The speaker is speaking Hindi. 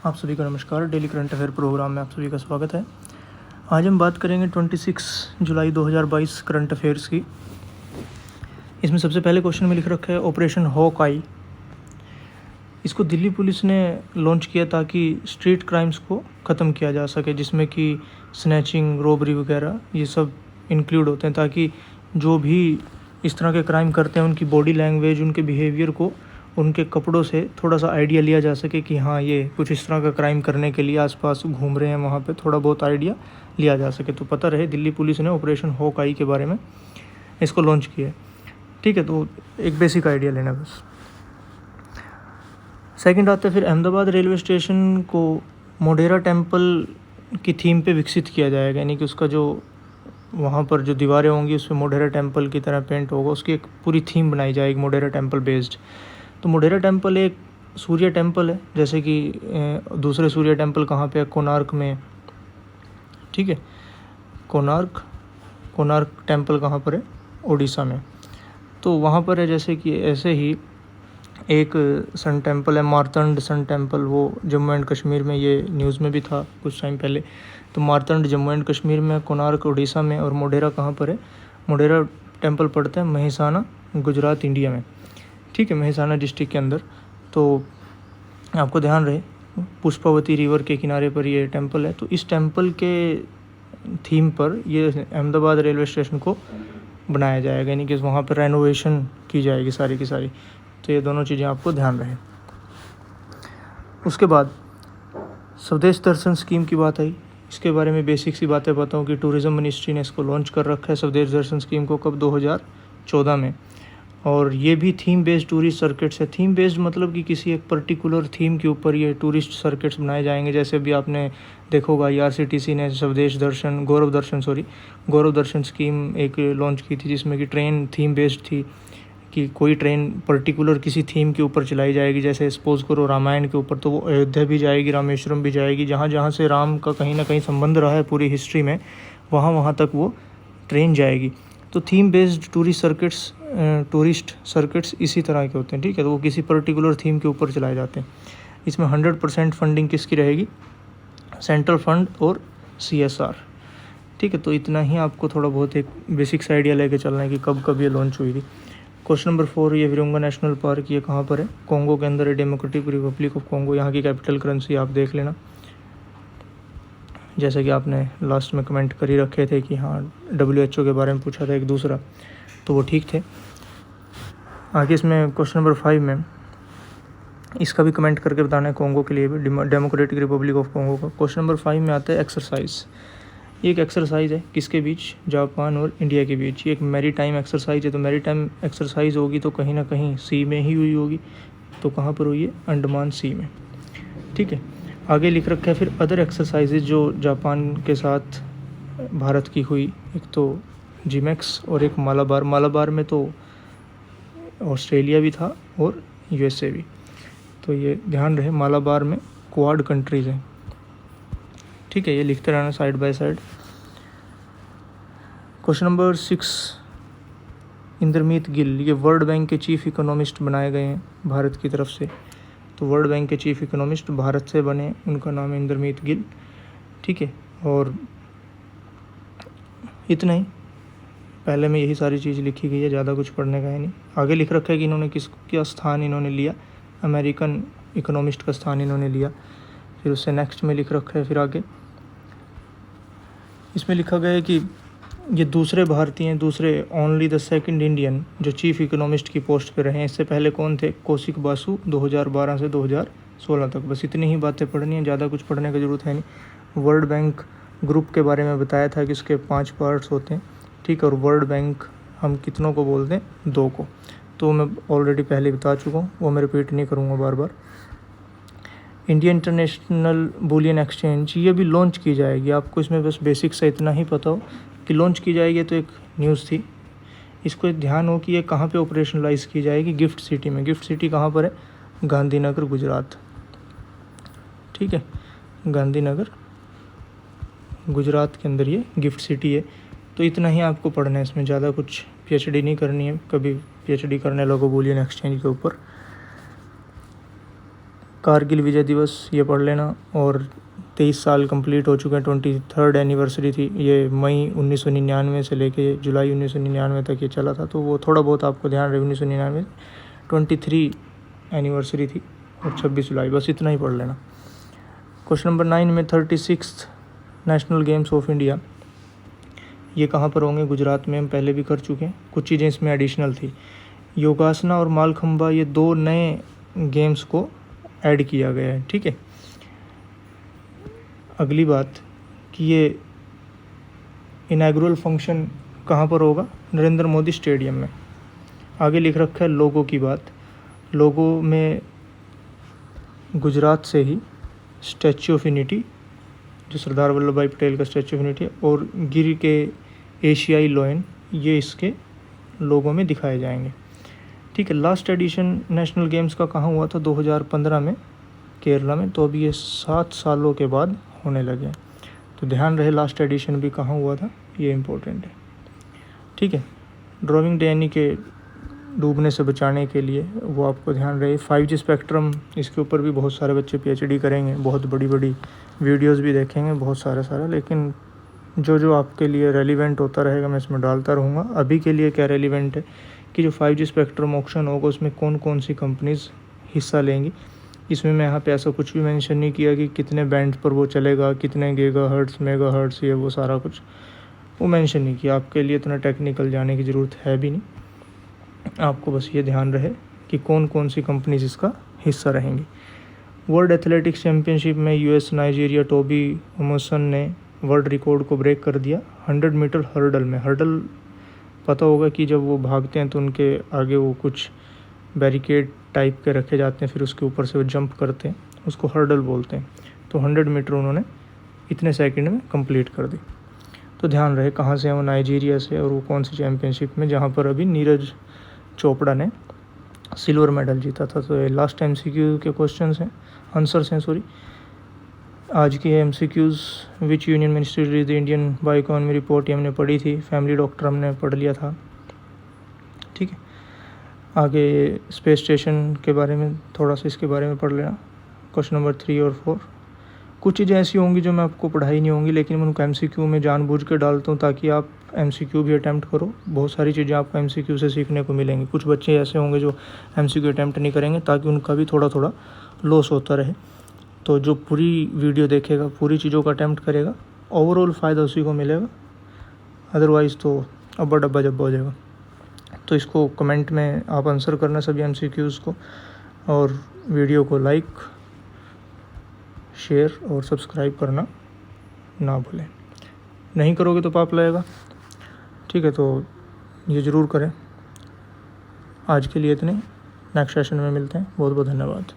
आप सभी का नमस्कार। डेली करंट अफेयर प्रोग्राम में आप सभी का स्वागत है। आज हम बात करेंगे 26 जुलाई 2022 करंट अफेयर्स की। इसमें सबसे पहले क्वेश्चन में लिख रखा है ऑपरेशन हॉकआई। इसको दिल्ली पुलिस ने लॉन्च किया ताकि स्ट्रीट क्राइम्स को ख़त्म किया जा सके, जिसमें कि स्नैचिंग, रॉबरी वगैरह ये सब इंक्लूड होते हैं, ताकि जो भी इस तरह के क्राइम करते हैं उनकी बॉडी लैंग्वेज, उनके बिहेवियर को उनके कपड़ों से थोड़ा सा आइडिया लिया जा सके कि हाँ ये कुछ इस तरह का क्राइम करने के लिए आसपास घूम रहे हैं, वहाँ पे थोड़ा बहुत आइडिया लिया जा सके। तो पता रहे दिल्ली पुलिस ने ऑपरेशन हॉकआई के बारे में इसको लॉन्च किया है। ठीक है, तो एक बेसिक आइडिया लेना बस। सेकंड आते हैं फिर अहमदाबाद रेलवे स्टेशन को मोढेरा टेम्पल की थीम पे विकसित किया जाएगा, यानी कि उसका जो वहाँ पर जो दीवारें होंगी उस पर मोढेरा टेम्पल की तरह पेंट होगा, उसकी एक पूरी थीम बनाई जाएगी मोढेरा टेम्पल बेस्ड। तो मोढेरा टेम्पल एक सूर्य टेम्पल है, जैसे कि दूसरे सूर्य टेम्पल कहाँ पे है, कोणार्क में। ठीक है, कोणार्क टेम्पल कहाँ पर है, उड़ीसा में। तो वहाँ पर है, जैसे कि ऐसे ही एक सन टेम्पल है, मार्तंड सन टेम्पल, वो जम्मू एंड कश्मीर में, ये न्यूज़ में भी था कुछ टाइम पहले। तो मार्तंड जम्मू एंड कश्मीर में, कोणार्क उड़ीसा में, और मोढेरा कहाँ पर है, मोढेरा टेम्पल पड़ता है मेहसाना, गुजरात, इंडिया में। ठीक है, मेहसाना डिस्ट्रिक्ट के अंदर। तो आपको ध्यान रहे पुष्पावती रिवर के किनारे पर ये टेम्पल है। तो इस टेम्पल के थीम पर ये अहमदाबाद रेलवे स्टेशन को बनाया जाएगा, यानी कि वहाँ पर रेनोवेशन की जाएगी सारी की सारी। तो ये दोनों चीज़ें आपको ध्यान रहे। उसके बाद स्वदेश दर्शन स्कीम की बात आई। इसके बारे में बेसिक सी बातें बताऊँ कि टूरिज़्म मिनिस्ट्री ने इसको लॉन्च कर रखा है, स्वदेश दर्शन स्कीम को, कब, 2014 में। और ये भी थीम बेस्ड टूरिस्ट सर्किट्स है। थीम बेस्ड मतलब कि किसी एक पर्टिकुलर थीम के ऊपर ये टूरिस्ट सर्किट्स बनाए जाएंगे। जैसे अभी आपने देखा होगा IRCTC ने स्वदेश दर्शन, गौरव दर्शन स्कीम एक लॉन्च की थी, जिसमें कि ट्रेन थीम बेस्ड थी, कि कोई ट्रेन पर्टिकुलर किसी थीम के ऊपर चलाई जाएगी। जैसे सपोज करो रामायण के ऊपर, तो वो अयोध्या भी जाएगी, रामेश्वरम भी जाएगी, जहाँ जहाँ से राम का कहीं ना कहीं संबंध रहा है पूरी हिस्ट्री में, वहाँ वहाँ तक वो ट्रेन जाएगी। तो थीम बेस्ड टूरिस्ट सर्किट्स इसी तरह के होते हैं। ठीक है, तो वो किसी पर्टिकुलर थीम के ऊपर चलाए जाते हैं। इसमें 100% फंडिंग किसकी रहेगी, सेंट्रल फंड और CSR। ठीक है, तो इतना ही आपको थोड़ा बहुत एक बेसिक्स आइडिया लेके चलना है कि कब कब ये लॉन्च हुई थी। क्वेश्चन नंबर 4, ये विरुंगा नेशनल पार्क, ये कहाँ पर है, कॉन्गो के अंदर है, डेमोक्रेटिक रिपब्लिक ऑफ कॉन्गो। यहाँ की कैपिटल करेंसी आप देख लेना, जैसे कि आपने लास्ट में कमेंट कर ही रखे थे कि हाँ WHO के बारे में पूछा था एक दूसरा, तो वो ठीक थे। आगे इसमें क्वेश्चन नंबर 5 में इसका भी कमेंट करके बताना है, कॉन्गो के लिए भी, डेमोक्रेटिक रिपब्लिक ऑफ कॉन्गो का। क्वेश्चन नंबर 5 में आता है एक्सरसाइज। ये एक एक्सरसाइज है, किसके बीच, जापान और इंडिया के बीच। ये एक मैरी टाइम एक्सरसाइज है। तो मैरी टाइम एक्सरसाइज होगी तो कहीं ना कहीं सी में ही हुई होगी। तो कहाँ पर हुई है, अंडमान सी में। ठीक है, आगे लिख रखा है फिर अदर एक्सरसाइजेज जो जापान के साथ भारत की हुई। एक तो जिमेक्स और एक मालाबार। मालाबार में तो ऑस्ट्रेलिया भी था और USA भी। तो ये ध्यान रहे, मालाबार में क्वाड कंट्रीज़ हैं। ठीक है, ये लिखते रहना side by side. Question number 6, Indermeet Gill, ये वर्ल्ड बैंक के चीफ इकोनॉमिस्ट बनाए गए हैं भारत की तरफ से। तो वर्ल्ड बैंक के चीफ इकोनॉमिस्ट भारत से बने, उनका नाम है इंद्रमीत गिल। ठीक है, और इतना ही, पहले में यही सारी चीज़ लिखी गई है, ज़्यादा कुछ पढ़ने का है नहीं। आगे लिख रखा है कि इन्होंने किसका स्थान इन्होंने लिया, अमेरिकन इकोनॉमिस्ट का स्थान इन्होंने लिया। फिर उससे नेक्स्ट में लिख रखा है, फिर आगे इसमें लिखा गया है कि ये दूसरे भारतीय हैं, दूसरे ओनली द सेकंड इंडियन जो चीफ इकोनॉमिस्ट की पोस्ट पे रहे हैं। इससे पहले कौन थे, कौशिक बासु, 2012 से 2016 तक। बस इतनी ही बातें पढ़नी है, ज़्यादा कुछ पढ़ने की ज़रूरत है नहीं। वर्ल्ड बैंक ग्रुप के बारे में बताया था कि इसके 5 पार्ट्स होते हैं। ठीक है, और वर्ल्ड बैंक हम कितनों को बोलते हैं, 2 को। तो मैं ऑलरेडी पहले बता चुका हूँ, वो मैं रिपीट नहीं करूँगा बार बार। इंडिया इंटरनेशनल बुलियन एक्सचेंज, ये भी लॉन्च की जाएगी। आपको इसमें बस बेसिक से इतना ही पता हो कि लॉन्च की जाएगी। तो एक न्यूज़ थी, इसको ध्यान हो कि ये कहाँ पे ऑपरेशनलाइज की जाएगी, गिफ्ट सिटी में। गिफ्ट सिटी कहाँ पर है, गांधीनगर, गुजरात। ठीक है, गांधीनगर गुजरात के अंदर ये गिफ्ट सिटी है। तो इतना ही आपको पढ़ना है, इसमें ज़्यादा कुछ PhD नहीं करनी है। कभी PhD करने लगो बुलियन एक्सचेंज के ऊपर, कारगिल विजय दिवस ये पढ़ लेना। और 23 साल कंप्लीट हो चुके हैं, 23rd एनिवर्सरी थी ये, मई 1999 से लेके जुलाई 1999 तक ये चला था, तो वो थोड़ा बहुत आपको ध्यान रहे। 1999 23 एनिवर्सरी थी और 26 जुलाई, बस इतना ही पढ़ लेना। क्वेश्चन नंबर 9 में 36th national games of India, ये कहाँ पर होंगे? गुजरात में, हम पहले भी कर चुके हैं। कुछ चीज़ें इसमें एडिशनल थी। योगासना और मालखंबा ये 2 नए गेम्स को ऐड किया गया है, ठीक है। अगली बात कि ये इनॉग्रल फंक्शन कहाँ पर होगा? नरेंद्र मोदी स्टेडियम में। आगे लिख रखा है लोगो की बात। लोगो में गुजरात से ही स्टैच्यू ऑफ यूनिटी, जो सरदार वल्लभ भाई पटेल का स्टैच्यू ऑफ यूनिटी है, और गिर के एशियाई लोयन, ये इसके लोगों में दिखाए जाएंगे, ठीक है। लास्ट एडिशन नेशनल गेम्स का कहाँ हुआ था? 2015 में केरला में। तो अभी ये 7 सालों के बाद होने लगे हैं, तो ध्यान रहे लास्ट एडिशन भी कहाँ हुआ था, ये इम्पोर्टेंट है, ठीक है। ड्राइविंग डे यानी कि डूबने से बचाने के लिए, वो आपको ध्यान रहे। 5G स्पेक्ट्रम, इसके ऊपर भी बहुत सारे बच्चे PhD करेंगे, बहुत बड़ी बड़ी वीडियोस भी देखेंगे, बहुत सारा, लेकिन जो आपके लिए रेलिवेंट होता रहेगा मैं इसमें डालता रहूँगा। अभी के लिए क्या रेलिवेंट है कि जो 5G स्पेक्ट्रम ऑक्शन होगा उसमें कौन कौन सी कंपनीज़ हिस्सा लेंगी। इसमें मैं यहाँ पे ऐसा कुछ भी मेंशन नहीं किया कि कितने बैंड पर वो चलेगा, कितने गीगाहर्ट्ज़, मेगाहर्ट्ज़, ये वो सारा कुछ वो मेंशन नहीं किया। आपके लिए इतना टेक्निकल जाने की ज़रूरत है भी नहीं, आपको बस ये ध्यान रहे कि कौन कौन सी कंपनीज इसका हिस्सा रहेंगी। वर्ल्ड एथलेटिक्स चैम्पियनशिप में US नाइजीरिया टोबी अमोसन ने वर्ल्ड रिकॉर्ड को ब्रेक कर दिया 100 मीटर हर्डल में। हर्डल पता होगा कि जब वो भागते हैं तो उनके आगे वो कुछ बैरिकेड टाइप के रखे जाते हैं, फिर उसके ऊपर से वो जंप करते हैं, उसको हर्डल बोलते हैं। तो 100 मीटर उन्होंने इतने सेकंड में कंप्लीट कर दी। तो ध्यान रहे कहाँ से हैं वो, नाइजीरिया से, और वो कौन सी चैम्पियनशिप में, जहाँ पर अभी नीरज चोपड़ा ने सिल्वर मेडल जीता था। तो ये लास्ट MCQ के क्वेश्चंस हैं, आंसर्स हैं सॉरी। आज की MCQs, which union ministry release the Indian bio economy report, ये हमने पढ़ी थी। फैमिली डॉक्टर हमने पढ़ लिया था, ठीक है। आगे स्पेस स्टेशन के बारे में थोड़ा सा इसके बारे में पढ़ लेना, क्वेश्चन नंबर 3 और 4। कुछ चीज़ें ऐसी होंगी जो मैं आपको पढ़ाई नहीं होंगी, लेकिन मैं उनको MCQ में जानबूझ के डालता हूँ ताकि आप MCQ भी अटैम्प्ट करो। बहुत सारी चीज़ें आपको MCQ से सीखने को मिलेंगी। कुछ बच्चे ऐसे होंगे जो MCQ अटैम्प्ट नहीं करेंगे, ताकि उनका भी थोड़ा थोड़ा लॉस होता रहे। तो जो पूरी वीडियो देखेगा, पूरी चीज़ों का अटैम्प्ट करेगा, ओवरऑल फ़ायदा उसी को मिलेगा, अदरवाइज़ तो अब्बा डब्बा जब्बा हो जाएगा। तो इसको कमेंट में आप आंसर करना सभी MCQs को, और वीडियो को लाइक, शेयर और सब्सक्राइब करना ना भूलें। नहीं करोगे तो पाप लगेगा, ठीक है। तो ये ज़रूर करें। आज के लिए इतने, नेक्स्ट सेशन में मिलते हैं। बहुत बहुत धन्यवाद।